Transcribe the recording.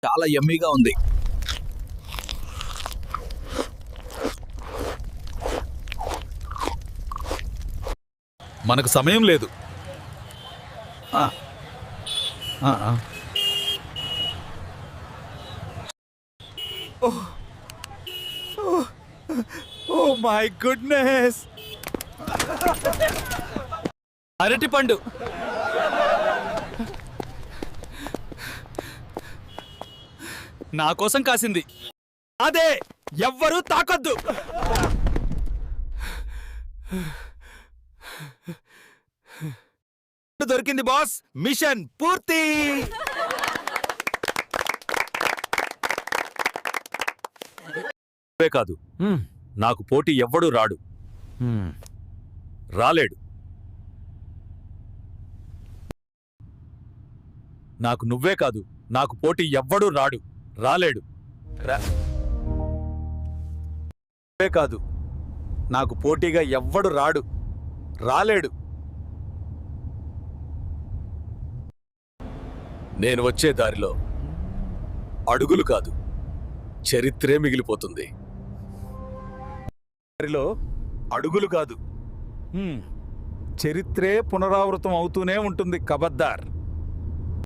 చాలా యమ్మీగా ఉంది. మనకు సమయం లేదు. Oh my goodness! అరటిపండు. నా కోసం కాసింది. అదే ఎవ్వరూ తాకొద్దు. దొరికింది బాస్. మిషన్ పూర్తి. కాదు, నాకు పోటీ ఎవ్వడూ రాడు, రాలేడు. నాకు నువ్వే కాదు, నాకు పోటీ ఎవ్వడూ రాడు, రాలేడు. నువ్వే కాదు, నాకు పోటీగా ఎవ్వడు రాడు, రాలేడు. నేను వచ్చే దారిలో అడుగులు కాదు, చరిత్రే మిగిలిపోతుంది. దారిలో అడుగులు కాదు, చరిత్రే పునరావృతం అవుతూనే ఉంటుంది. కబద్దార్.